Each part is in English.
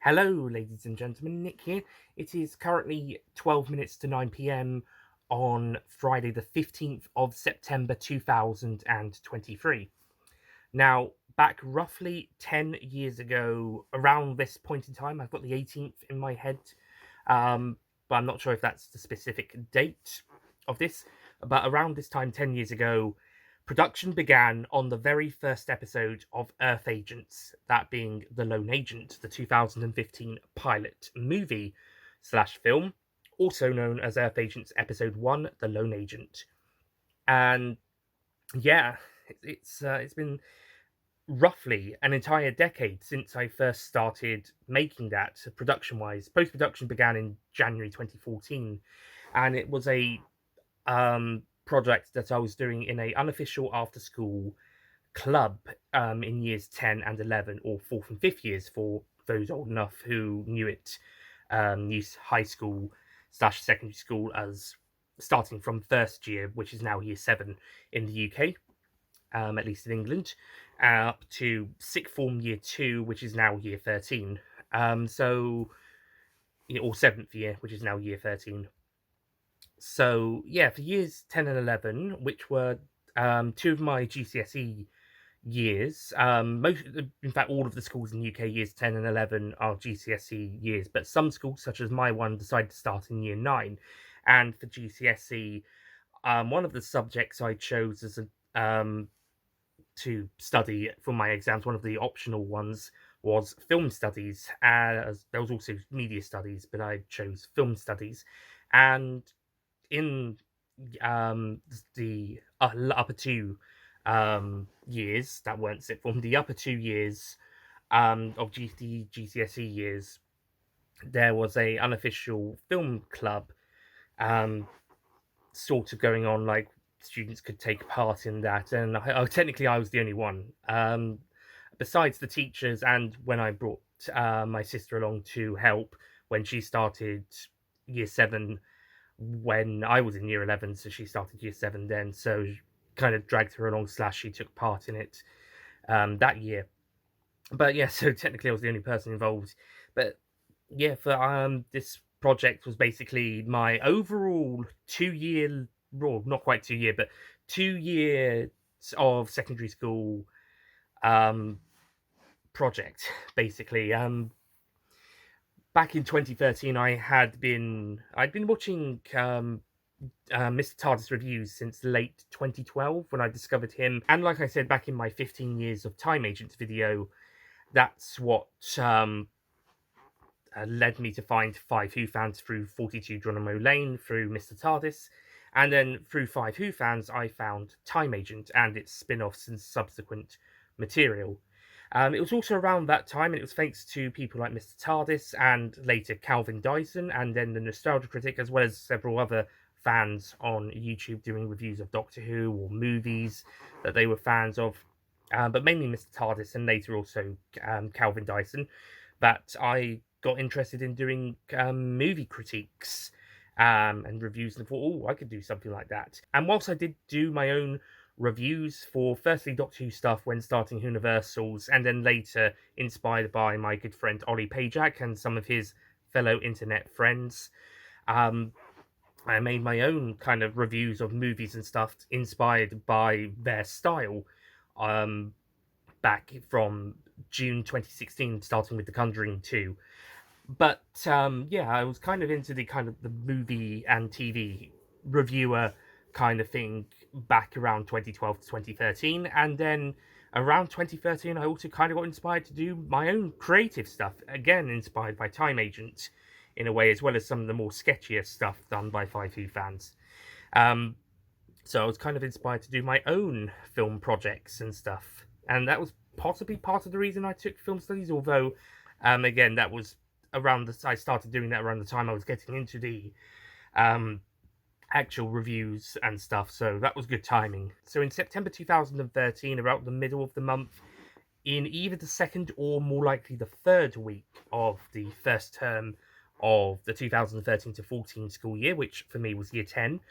Hello, ladies and gentlemen, Nick here. It is currently 12 minutes to 9 p.m. on Friday, the 15th of September 2023. Now, back roughly 10 years ago, around this point in time, I've got the 18th in my head, but I'm not sure if that's the specific date of this. But around this time, 10 years ago, production began on the very first episode of Earth Agents, that being The Lone Agent, the 2015 pilot movie slash film, also known as Earth Agents Episode 1, The Lone Agent. And yeah, it's been roughly an entire decade since I first started making that production wise. Post production began in January 2014, and it was a project that I was doing in a unofficial after school club in years 10 and 11, or fourth and fifth years for those old enough who knew it, knew high school slash secondary school as starting from first year, which is now year 7 in the UK, at least in England, up to sixth form year 2, which is now year 13. Or seventh year, which is now year 13. So yeah, for years 10 and 11, which were two of my GCSE years, in fact, all of the schools in the UK, years 10 and 11 are GCSE years, but some schools, such as my one, decided to start in year 9. And for GCSE, one of the subjects I chose as to study for my exams, one of the optional ones, was film studies. As there was also media studies, but I chose film studies. And in the upper two years that weren't sixth form, the upper 2 years of GCSE years, there was a unofficial film club sort of going on, like students could take part in that, and technically I was the only one. Besides the teachers, and when I brought my sister along to help when she started year 7, when I was in year 11, so she started year 7 then, so kind of dragged her along, slash she took part in it that year. But yeah, so technically I was the only person involved. But yeah, for this project was basically my overall 2 year, well, not quite 2 year, but 2 years of secondary school um project, basically. Back in 2013, I'd been watching Mr. TARDIS reviews since late 2012 when I discovered him. And like I said, back in my 15 years of Time Agents video, that's what led me to find Five Who fans through 42 Geronimo Lane, through Mr. TARDIS. And then through Five Who fans, I found Time Agent and its spin offs and subsequent material. It was also around that time, and it was thanks to people like Mr. TARDIS and later Calvin Dyson, and then the Nostalgia Critic, as well as several other fans on YouTube doing reviews of Doctor Who or movies that they were fans of, but mainly Mr. TARDIS and later also Calvin Dyson, that I got interested in doing movie critiques and reviews, and thought, oh, I could do something like that. And whilst I did do my own reviews for firstly Doctor Who stuff when starting Universals, and then later inspired by my good friend Ollie Pajak and some of his fellow internet friends, I made my own kind of reviews of movies and stuff inspired by their style, um, back from June 2016, starting with The Conjuring 2. But yeah, I was kind of into the movie and TV reviewer kind of thing back around 2012 to 2013, and then around 2013 I also kind of got inspired to do my own creative stuff, again inspired by Time Agent in a way, as well as some of the more sketchier stuff done by Five Who fans. um so I was kind of inspired to do my own film projects and stuff, and that was possibly part of the reason I took film studies, although again, that was I started doing that around the time I was getting into the um actual reviews and stuff, so that was good timing. So in September 2013, about the middle of the month, in either the second or more likely the third week of the first term of the 2013 to 14 school year, which for me was year 10,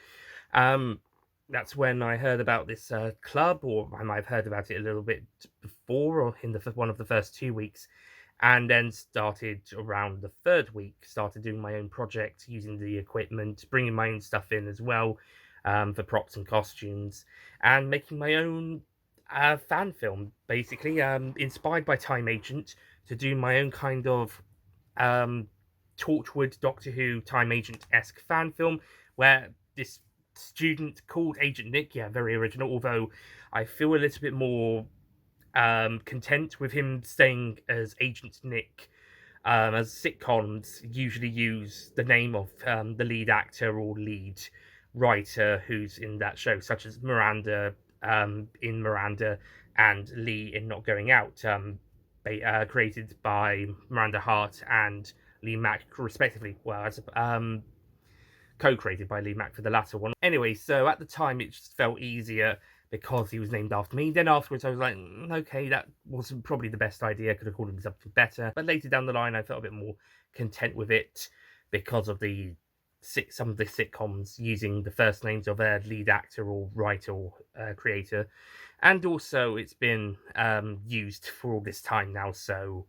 that's when I heard about this club, or I might have heard about it a little bit before, or in one of the first 2 weeks. and then started around the third week, started doing my own project, using the equipment, bringing my own stuff in as well, for props and costumes, and making my own fan film, basically, inspired by Time Agent, to do my own kind of um, Torchwood Doctor Who Time Agent-esque fan film, where this student called Agent Nick, yeah, very original, although I feel a little bit more content with him staying as Agent Nick, as sitcoms usually use the name of the lead actor or lead writer who's in that show, such as Miranda in Miranda and Lee in Not Going Out, created by Miranda Hart and Lee Mack, respectively. Well, as co-created by Lee Mack for the latter one. Anyway, so at the time it just felt easier because he was named after me. Then afterwards I was like, okay, that wasn't probably the best idea. I could have called him something better. But later down the line, I felt a bit more content with it because of some of the sitcoms using the first names of their lead actor or writer or creator. And also, it's been used for all this time now, so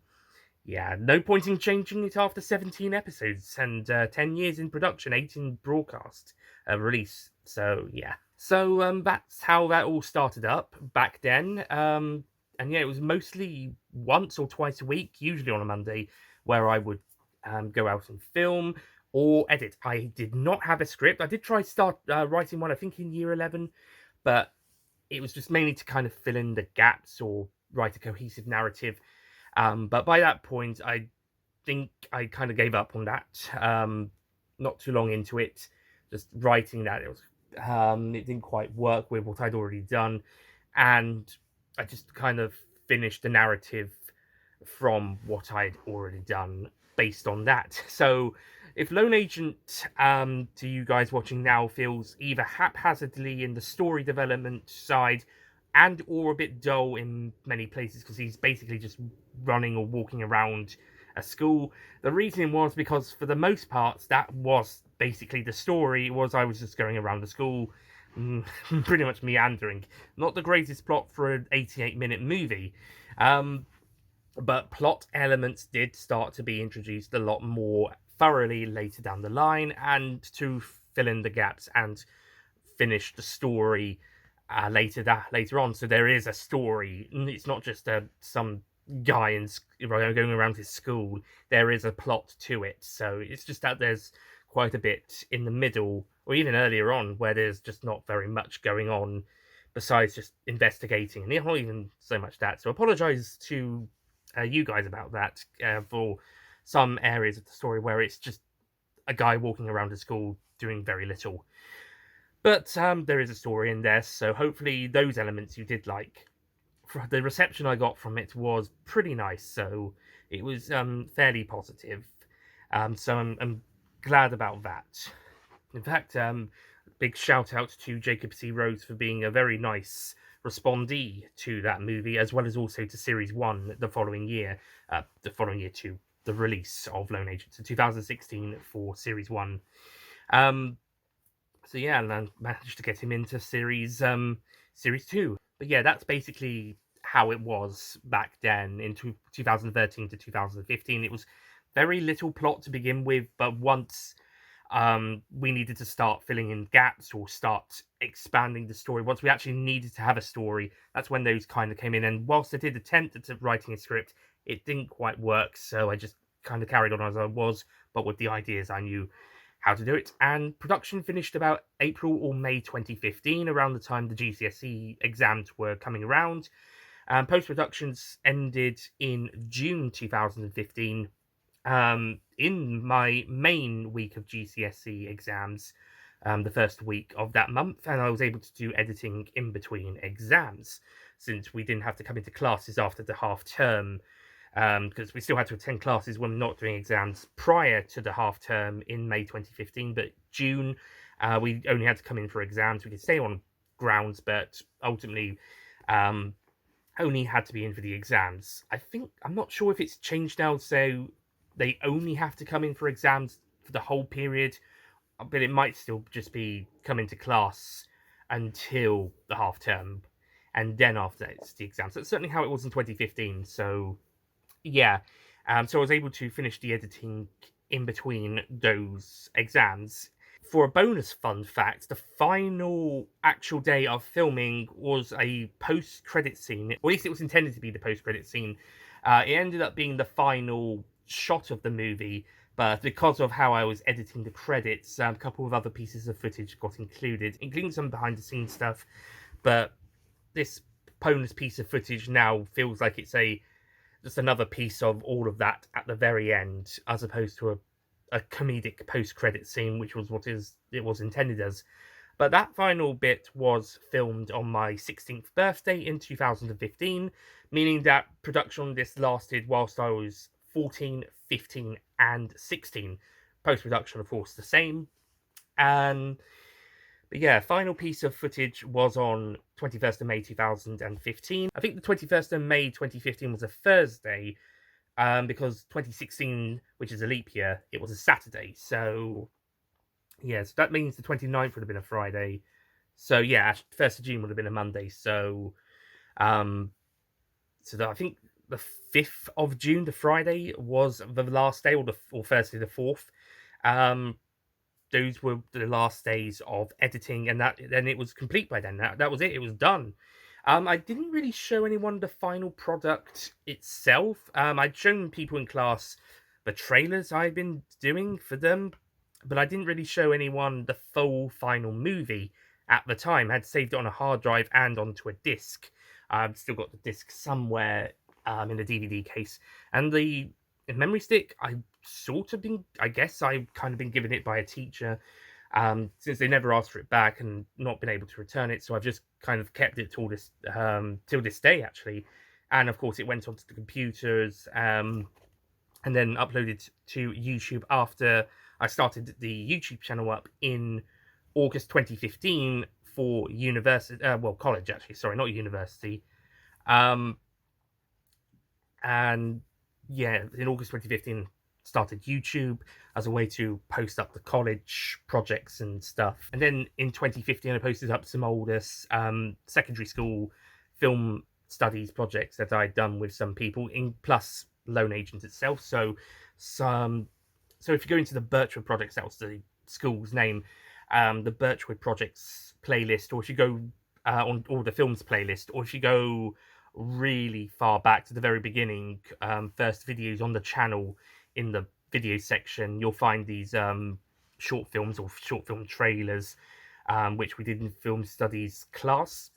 yeah, no point in changing it after 17 episodes and 10 years in production, 8 in broadcast release. So, yeah. So, that's how that all started up back then. And yeah, it was mostly once or twice a week, usually on a Monday, where I would go out and film or edit. I did not have a script. I did try start writing one, I think, in year 11, but it was just mainly to kind of fill in the gaps or write a cohesive narrative. But by that point, I think I kind of gave up on that. Not too long into it, just writing that it didn't quite work with what I'd already done, and I just kind of finished the narrative from what I'd already done based on that. So, if Lone Agent, to you guys watching now, feels either haphazardly in the story development side and or a bit dull in many places because he's basically just running or walking around a school. The reason was because for the most part that was basically the story. Was I was just going around the school, pretty much meandering. Not the greatest plot for an 88-minute movie. But plot elements did start to be introduced a lot more thoroughly later down the line and to fill in the gaps and finish the story later on. So there is a story. It's not just some guy going around his school. There is a plot to it. So it's just that there's quite a bit in the middle, or even earlier on, where there's just not very much going on besides just investigating. And not even so much that. So apologize to you guys about that for some areas of the story where it's just a guy walking around a school doing very little. But there is a story in there, so hopefully those elements you did like. The reception I got from it was pretty nice, so it was fairly positive. So I'm glad about that. In fact, big shout out to Jacob C. Rose for being a very nice respondee to that movie, as well as also to Series 1 the following year to the release of Lone Agent, so 2016 for Series 1. So yeah, and I managed to get him into series 2. But yeah, that's basically how it was back then in 2013 to 2015. It was very little plot to begin with, but once we needed to start filling in gaps or start expanding the story, once we actually needed to have a story, that's when those kind of came in. And whilst I did attempt at writing a script, it didn't quite work, so I just kind of carried on as I was, but with the ideas I knew how to do it. And production finished about April or May 2015, around the time the GCSE exams were coming around. Post-productions ended in June 2015. In my main week of GCSE exams, the first week of that month, and I was able to do editing in between exams, since we didn't have to come into classes after the half term, because we still had to attend classes when not doing exams prior to the half term in May 2015. But June, we only had to come in for exams. We could stay on grounds, but ultimately only had to be in for the exams. I'm not sure if it's changed now, so they only have to come in for exams for the whole period, but it might still just be come into class until the half term, and then after it's the exams. That's certainly how it was in 2015. So yeah, So I was able to finish the editing in between those exams. For a bonus fun fact, the final actual day of filming was a post-credit scene, or at least it was intended to be the post-credit scene. It ended up being the final shot of the movie, but because of how I was editing the credits, a couple of other pieces of footage got included, including some behind-the-scenes stuff. But this bonus piece of footage now feels like it's just another piece of all of that at the very end, as opposed to a comedic post-credit scene, which was it was intended as. But that final bit was filmed on my 16th birthday in 2015, meaning that production on this lasted whilst I was 14, 15, and 16. Post-production, of course, the same. And but yeah, final piece of footage was on 21st of May 2015. I think the 21st of May 2015 was a Thursday, because 2016, which is a leap year, it was a Saturday. So yeah, so that means the 29th would have been a Friday. So yeah, 1st of June would have been a Monday. Um, I think the 5th of June, the Friday, was the last day, or Thursday the 4th. Those were the last days of editing, and then it was complete by then. That was it. It was done. I didn't really show anyone the final product itself. I'd shown people in class the trailers I've been doing for them, but I didn't really show anyone the full final movie at the time. I had saved it on a hard drive and onto a disc. I've still got the disc somewhere in the DVD case, and the memory stick I guess I've kind of been given it by a teacher, since they never asked for it back and not been able to return it. So I've just kind of kept it till this day, actually. And of course, it went onto the computers, and then uploaded to YouTube after I started the YouTube channel up in August 2015 for university, college, actually. Sorry, not university. Um, and yeah, in August 2015, started YouTube as a way to post up the college projects and stuff. And then in 2015, I posted up some older secondary school film studies projects that I'd done with some people, plus Lone Agent itself. So if you go into the Birchwood Projects, that was the school's name, the Birchwood Projects playlist, or if you go on all the films playlist, or if you go really far back to the very beginning, first videos on the channel, in the video section, you'll find these short films or short film trailers, which we did in film studies class,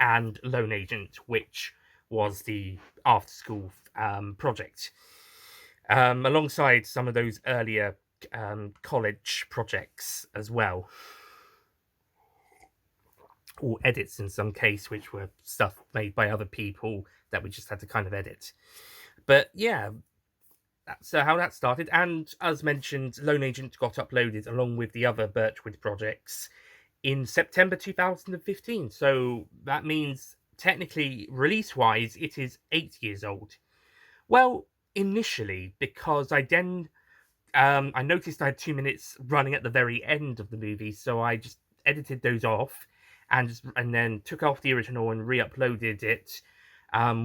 and Lone Agent, which was the after school project, alongside some of those earlier college projects as well, or edits in some case, which were stuff made by other people that we just had to kind of edit. But yeah, that's how that started. And as mentioned, Lone Agent got uploaded along with the other Birchwood projects in September 2015. So that means, technically, release-wise, it is 8 years old. Well, initially, because I noticed I had 2 minutes running at the very end of the movie, so I just edited those off, and then took off the original and re-uploaded it,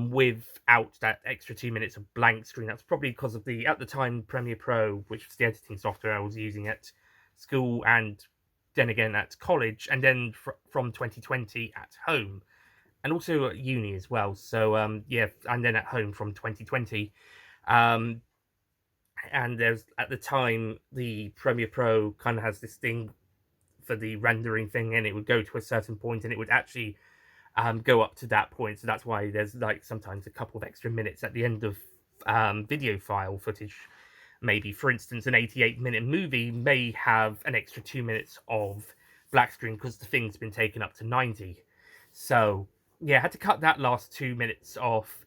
without that extra 2 minutes of blank screen. That's probably because of at the time, Premiere Pro, which was the editing software I was using at school, and then again at college, and then from 2020 at home, and also at uni as well. So yeah, and then at home from 2020. And there's, at the time, the Premiere Pro kind of has this thing for the rendering thing, and it would go to a certain point, and it would actually go up to that point. So that's why there's like sometimes a couple of extra minutes at the end of video file footage. Maybe, for instance, an 88-minute movie may have an extra 2 minutes of black screen because the thing's been taken up to 90. So yeah, I had to cut that last 2 minutes off,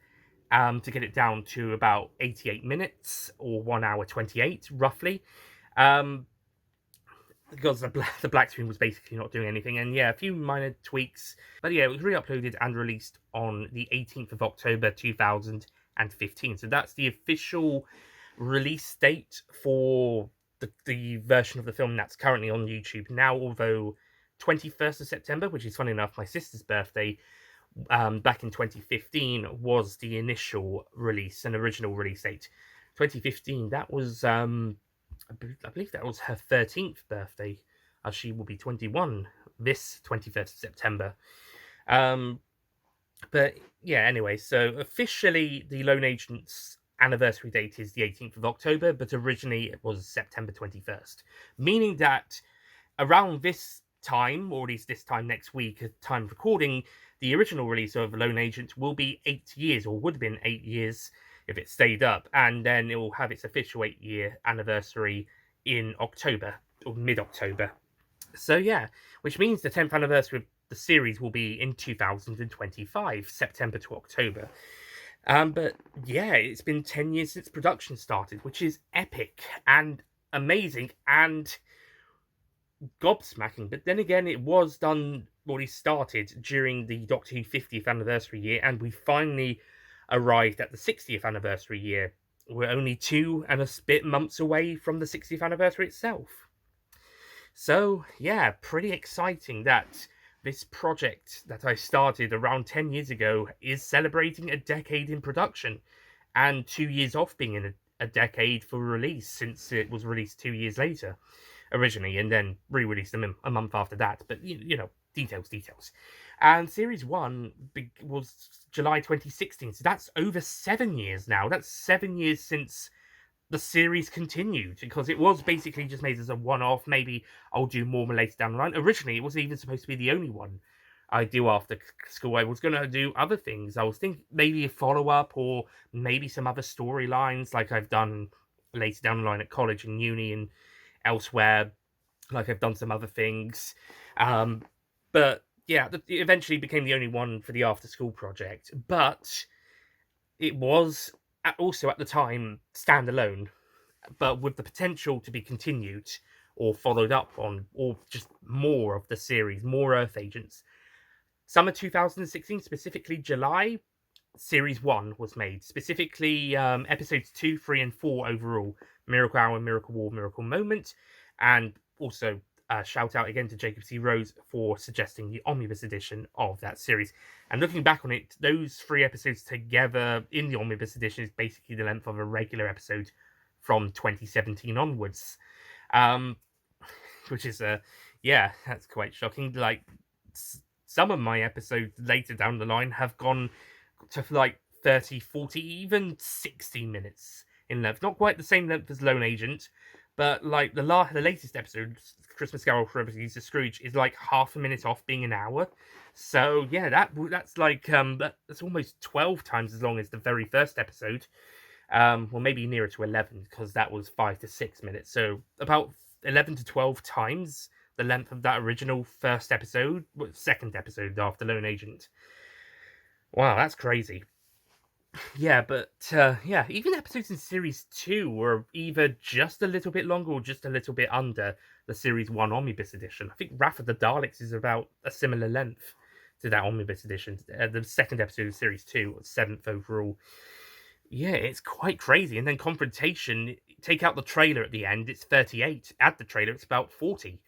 to get it down to about 88 minutes, or 1 hour 28 roughly. Because the black screen was basically not doing anything, and yeah, a few minor tweaks. But yeah, it was re-uploaded and released on the 18th of October 2015. So that's the official release date for the version of the film that's currently on YouTube now, although 21st of September, which is funny enough, my sister's birthday, back in 2015, was the initial release, an original release date. 2015, that was I believe that was her 13th birthday, as she will be 21 this 21st of September. Um, but yeah, anyway, so officially the Lone Agent's anniversary date is the 18th of October, but originally it was September 21st, meaning that around this time, or at least this time next week, at time of recording, the original release of Lone Agent will be 8 years, or would have been 8 years if it stayed up, and then it will have its official 8 year anniversary in October, or mid October. So, yeah, which means the 10th anniversary of the series will be in 2025, September to October. But yeah, it's been 10 years since production started, which is epic and amazing and gobsmacking. But then again, it was done, well, it started during the Doctor Who 50th anniversary year, and we finally arrived at the 60th anniversary year. We're only 2 and a bit months away from the 60th anniversary itself. So, yeah, pretty exciting that this project that I started around 10 years ago is celebrating a decade in production and 2 years off being in a decade for release, since it was released 2 years later originally, and then re-released a month after that. But details. And series one was July 2016, so that's over 7 years now. That's 7 years since the series continued, because it was basically just made as a one-off. Maybe I'll do more later down the line. Originally, it wasn't even supposed to be the only one I do after school. I was going to do other things. I was thinking maybe a follow-up, or maybe some other storylines like I've done later down the line at college and uni and elsewhere. Like I've done some other things. But yeah, it eventually became the only one for the after-school project. But it was also at the time standalone, but with the potential to be continued or followed up on, or just more of the series, more Earth Agents. Summer 2016, specifically July, Series 1 was made. Specifically, episodes 2, 3, and 4 overall. Miracle Hour, Miracle War, Miracle Moment. And also, shout out again to Jacob C. Rose for suggesting the Omnibus edition of that series. And looking back on it, those 3 episodes together in the Omnibus edition is basically the length of a regular episode from 2017 onwards. Which is, yeah, that's quite shocking. Like, some of my episodes later down the line have gone to like 30, 40, even 60 minutes in length. Not quite the same length as Lone Agent, but like the latest episode, Christmas Carol for Ebenezer Scrooge, is like half a minute off being an hour. So yeah, that's like that's almost 12 times as long as the very first episode. Well, maybe nearer to 11, because that was 5 to 6 minutes. So about 11 to 12 times the length of that original second episode after Lone Agent. Wow, that's crazy. Yeah, but yeah, even episodes in series 2 were either just a little bit longer or just a little bit under the series 1 omnibus edition. I think Wrath of the Daleks is about a similar length to that omnibus edition. The second episode of series 2 was 7th overall. Yeah, it's quite crazy. And then Confrontation, take out the trailer at the end, it's 38. Add the trailer, it's about 40.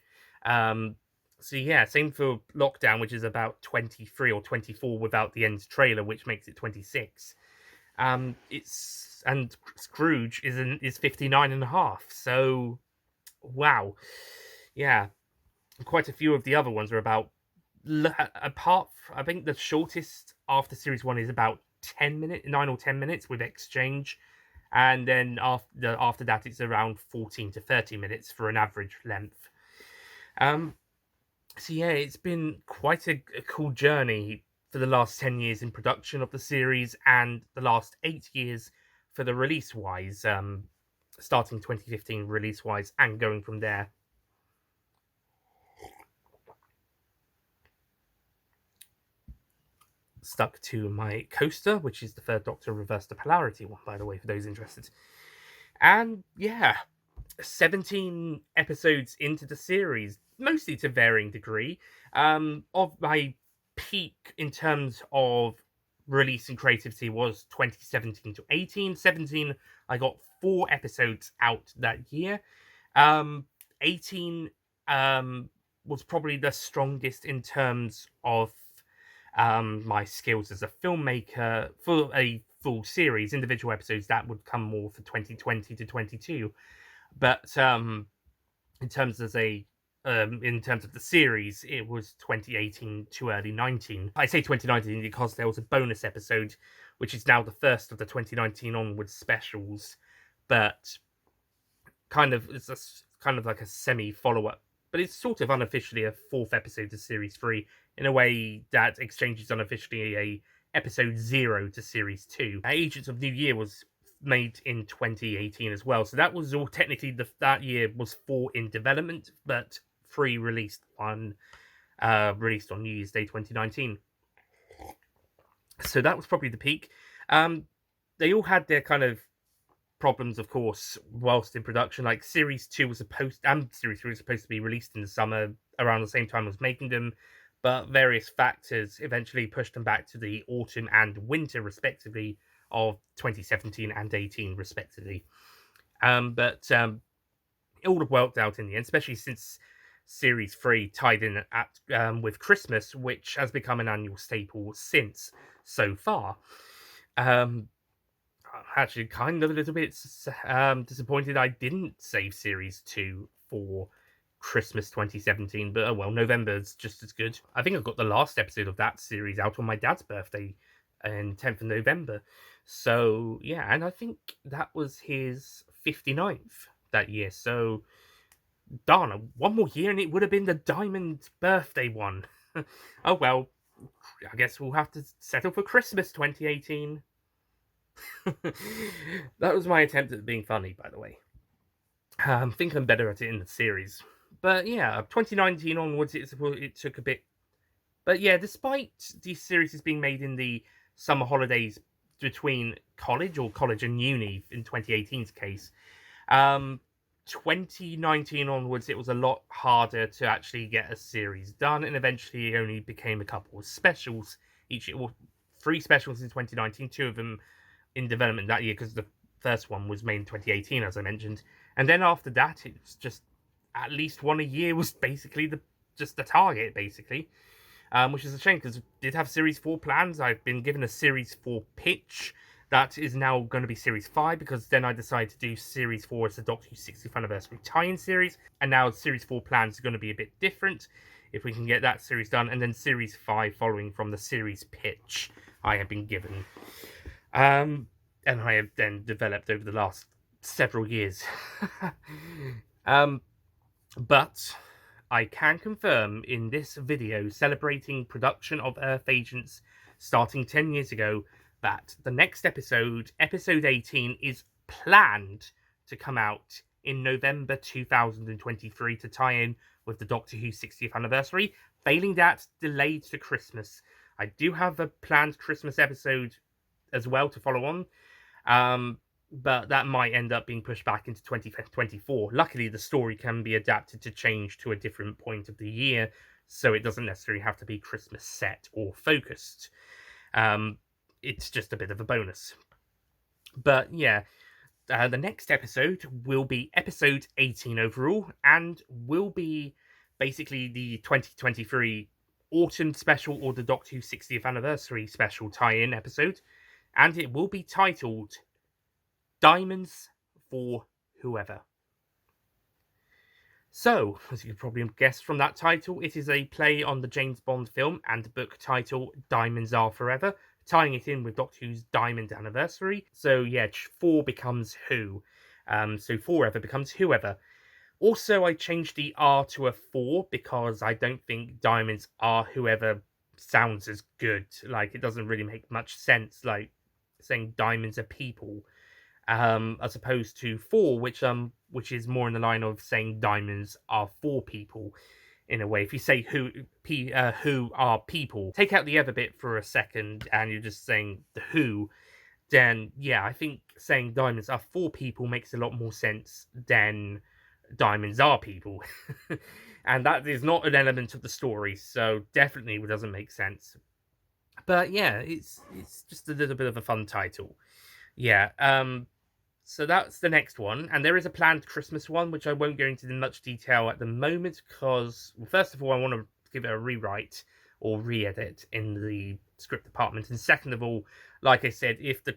So yeah, same for Lockdown, which is about 23 or 24 without the end trailer, which makes it 26. And Scrooge is 59 and a half. So wow. Yeah. Quite a few of the other ones are about, I think the shortest after series 1 is about 9 or 10 minutes with Exchange, and then after that it's around 14 to 30 minutes for an average length. So yeah, it's been quite a cool journey for the last 10 years in production of the series, and the last 8 years for the release wise, starting 2015 release wise and going from there. Stuck to my coaster, which is the Third Doctor Reverse the Polarity one, by the way, for those interested. And yeah, 17 episodes into the series, mostly to varying degree. Of my peak in terms of release and creativity was 2017 to 18. 17, I got 4 episodes out that year. 18 was probably the strongest in terms of my skills as a filmmaker, for a full series. Individual episodes that would come more for 2020 to 22. But in terms of the series, it was 2018 to early 19. I say 2019 because there was a bonus episode, which is now the first of the 2019 onwards specials, but kind of like a semi follow up. But it's sort of unofficially a fourth episode of series 3 in a way that exchanges unofficially a episode 0 to series 2. Agents of New Year was made in 2018 as well, so that was all technically that year was 4 in development, but 3 released on New Year's Day 2019. So that was probably the peak. They all had their kind of problems, of course, whilst in production. Like series 2 was supposed and series 3 was supposed to be released in the summer around the same time as making them, but various factors eventually pushed them back to the autumn and winter respectively of 2017 and 18 respectively. But it all worked out in the end, especially since series 3 tied in at with Christmas, which has become an annual staple since so far. Actually, kind of a little bit disappointed I didn't save series 2 for Christmas 2017, but oh well, November's just as good. I think I've got the last episode of that series out on my dad's birthday on 10th of November. So yeah, and I think that was his 59th that year. So darn, one more year and it would have been the Diamond birthday one. Oh well, I guess we'll have to settle for Christmas 2018. That was my attempt at being funny, by the way. I think I'm better at it in the series. But yeah, 2019 onwards, it took a bit. But yeah, despite these series being made in the summer holidays between college and uni in 2018's case, 2019 onwards, it was a lot harder to actually get a series done, and eventually it only became a couple of specials each year. Well, 3 specials in 2019, 2 of them in development that year because the first one was made in 2018, as I mentioned, and then after that, it's just at least one a year was basically the target, basically. Which is a shame because I did have Series 4 plans. I've been given a Series 4 pitch that is now going to be Series 5 because then I decided to do Series 4 as the Doctor Who 60th Anniversary tie-in series, and now Series 4 plans are going to be a bit different if we can get that series done, and then Series 5 following from the series pitch I have been given. And I have then developed over the last several years. But I can confirm in this video celebrating production of Earth Agents starting 10 years ago that the next episode, episode 18, is planned to come out in November 2023 to tie in with the Doctor Who 60th anniversary. Failing that, delayed to Christmas. I do have a planned Christmas episode as well to follow on. But that might end up being pushed back into 2024. Luckily, the story can be adapted to change to a different point of the year, so it doesn't necessarily have to be Christmas set or focused. It's just a bit of a bonus. But yeah, the next episode will be episode 18 overall, and will be basically the 2023 autumn special or the Doctor Who 60th anniversary special tie-in episode, and it will be titled Diamonds for Whoever. So, as you can probably guess from that title, it is a play on the James Bond film and book title Diamonds Are Forever, tying it in with Doctor Who's Diamond Anniversary. So yeah, 4 becomes Who. So Forever becomes Whoever. Also, I changed the R to a 4 because I don't think Diamonds Are Whoever sounds as good. Like, it doesn't really make much sense, like saying diamonds are people. As opposed to 4, which is more in the line of saying diamonds are for people, in a way. If you say who are people, take out the other bit for a second, and you're just saying the who, then yeah, I think saying diamonds are for people makes a lot more sense than diamonds are people. And that is not an element of the story, so definitely doesn't make sense. But yeah, it's just a little bit of a fun title. Yeah, so that's the next one, and there is a planned Christmas one, which I won't go into in much detail at the moment, because, well, first of all, I want to give it a rewrite or re-edit in the script department, and second of all, like I said, if the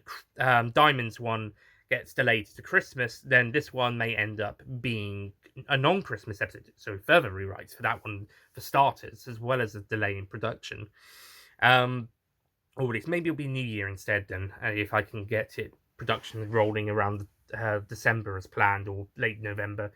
Diamonds one gets delayed to Christmas, then this one may end up being a non-Christmas episode. So further rewrites for that one for starters, as well as a delay in production. Or at least maybe it'll be New Year instead. Then if I can get it production rolling around December as planned, or late November.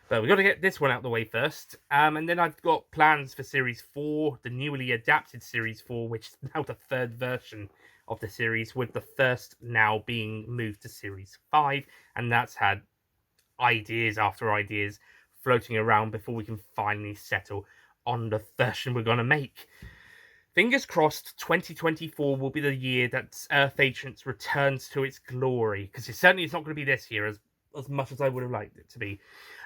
But we've got to get this one out of the way first. And then I've got plans for Series 4, the newly adapted Series 4, which is now the third version of the series, with the first now being moved to Series 5. And that's had ideas after ideas floating around before we can finally settle on the version we're going to make. Fingers crossed 2024 will be the year that Earth Agents returns to its glory, because it certainly is not going to be this year as much as I would have liked it to be.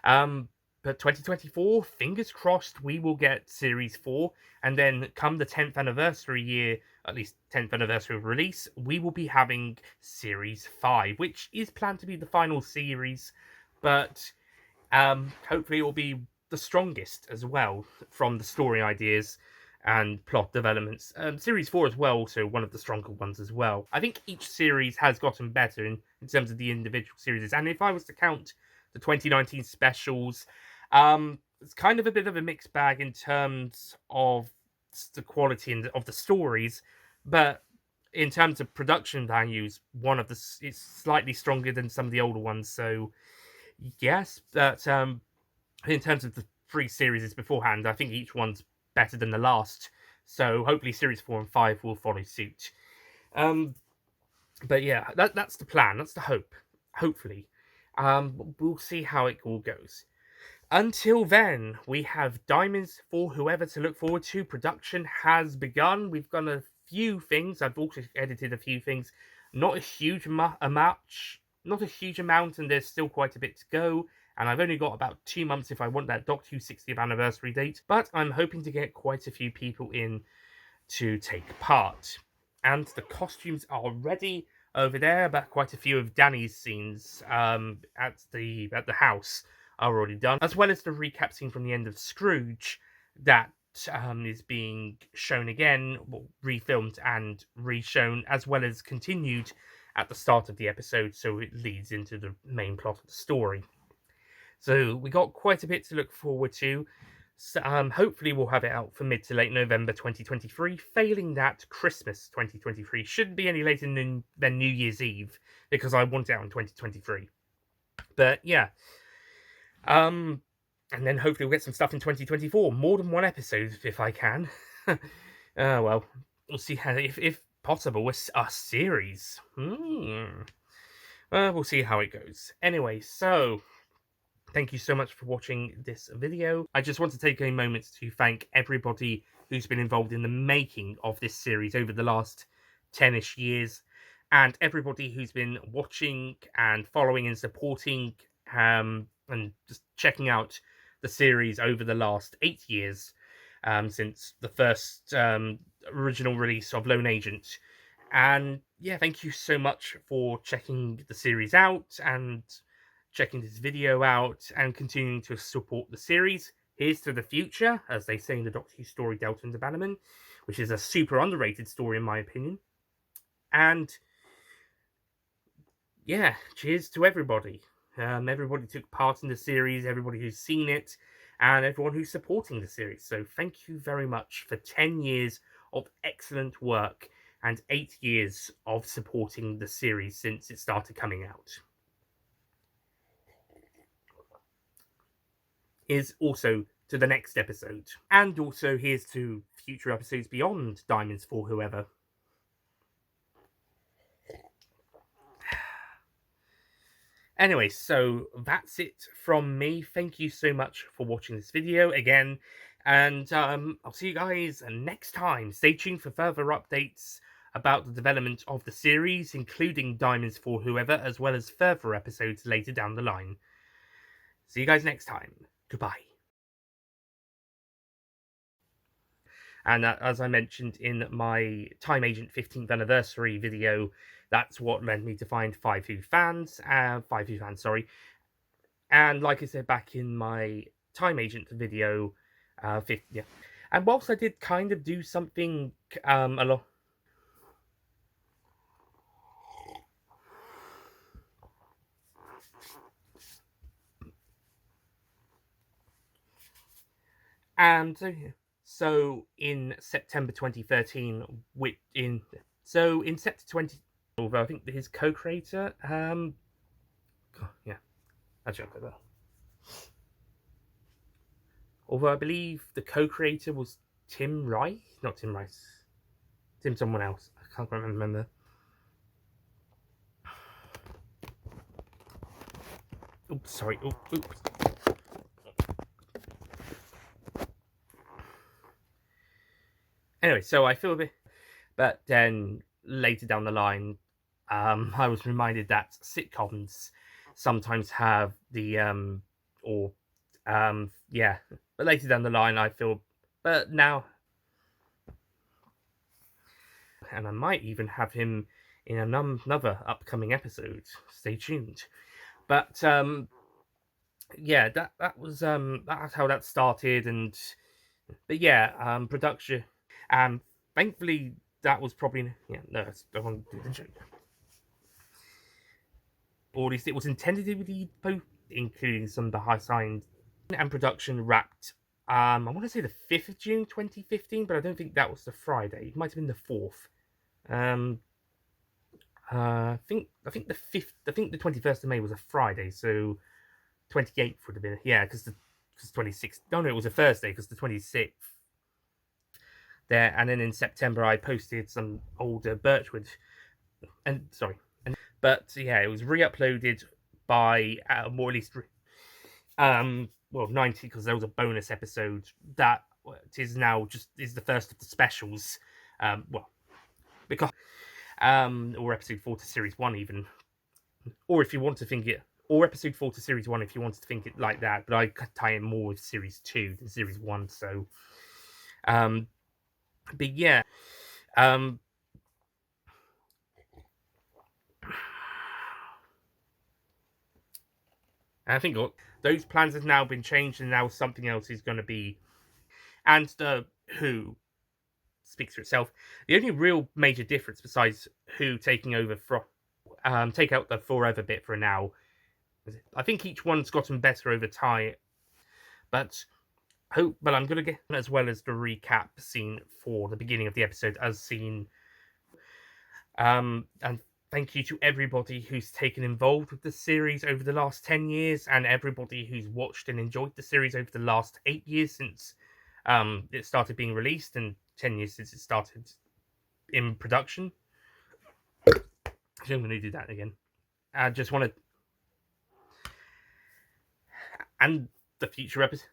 But 2024, fingers crossed, we will get Series 4, and then come the 10th anniversary year, at least 10th anniversary of release, we will be having Series 5, which is planned to be the final series, but hopefully it will be the strongest as well from the story ideas and plot developments. Series 4 as well, also one of the stronger ones as well. I think each series has gotten better in terms of the individual series, and if I was to count the 2019 specials, it's kind of a bit of a mixed bag in terms of the quality of the stories, but in terms of production values, it's slightly stronger than some of the older ones. So yes, but in terms of the three series beforehand, I think each one's better than the last. So hopefully series 4 and 5 will follow suit. But yeah, that's the plan. That's the hope. Hopefully. We'll see how it all goes. Until then, we have Diamonds for Whoever to look forward to. Production has begun. We've done a few things. I've also edited a few things. Not a huge amount, and there's still quite a bit to go. And I've only got about 2 months if I want that Doctor Who 60th anniversary date. But I'm hoping to get quite a few people in to take part. And the costumes are ready over there, but quite a few of Danny's scenes at the house are already done, as well as the recap scene from the end of Scrooge that is being shown again, refilmed and reshown, as well as continued at the start of the episode, so it leads into the main plot of the story. So we got quite a bit to look forward to. So, hopefully we'll have it out for mid to late November 2023. Failing that, Christmas 2023 shouldn't be any later than New Year's Eve, because I want it out in 2023. But yeah, and then hopefully we'll get some stuff in 2024. More than one episode if I can. Well, we'll see how, if possible, a series. We'll see how it goes. Anyway, so thank you so much for watching this video. I just want to take a moment to thank everybody who's been involved in the making of this series over the last 10-ish years, and everybody who's been watching and following and supporting and just checking out the series over the last 8 years, since the first original release of Lone Agent. And yeah, thank you so much for checking the series out and checking this video out and continuing to support the series. Here's to the future, as they say in the Doctor Who story Delta and the Bannerman, which is a super underrated story in my opinion. And yeah, cheers to everybody. Everybody took part in the series, everybody who's seen it, and everyone who's supporting the series. So thank you very much for 10 years of excellent work and 8 years of supporting the series since it started coming out. Here's also to the next episode. And also here's to future episodes beyond Diamonds for Whoever. Anyway, so that's it from me. Thank you so much for watching this video again. And I'll see you guys next time. Stay tuned for further updates about the development of the series, including Diamonds for Whoever, as well as further episodes later down the line. See you guys next time. Goodbye. And as I mentioned in my Time Agent 15th anniversary video, that's what led me to find 5 Who fans, sorry. And like I said back in my Time Agent video, yeah. And whilst I did kind of do something a lot. And so in September 2013, in September 20, although I think his co-creator, yeah, actually I'll go there. Although I believe the co-creator was Tim Rice, not Tim Rice, Tim someone else. I can't quite remember. Oops, sorry. Oops. Anyway, so I feel a bit, but then later down the line, I was reminded that sitcoms sometimes have the yeah. But later down the line, I feel, but now, and I might even have him in another upcoming episode. Stay tuned. But yeah, that was that's how that started, and but yeah, production, thankfully that was probably no, I want to do the joke. Or at least it was intended to be both, including some of the high signs and production wrapped. I want to say the 5th of June 2015, but I don't think that was the Friday. It might have been the 4th. I think the 5th. I think the 21st of May was a Friday, so 28th would have been because 26th. No, it was a Thursday because the 26th. There, and then in September I posted some older Birchwood, but yeah, it was re-uploaded by more at least 90, because there was a bonus episode that is now is the first of the specials, because or episode 4 to series 1 even, or if you want to think it, or episode 4 to series 1 if you wanted to think it like that, but I tie in more with series 2 than series 1, so but yeah, and I think those plans have now been changed, and now something else is going to be, and the Who speaks for itself. The only real major difference, besides Who taking over from, take out the forever bit for now, I think each one's gotten better over time, but I'm going to get, as well as the recap scene for the beginning of the episode, as seen. And thank you to everybody who's taken involved with the series over the last 10 years, and everybody who's watched and enjoyed the series over the last 8 years since it started being released, and 10 years since it started in production. Actually, I'm going to do that again. I just want to, and the future episode,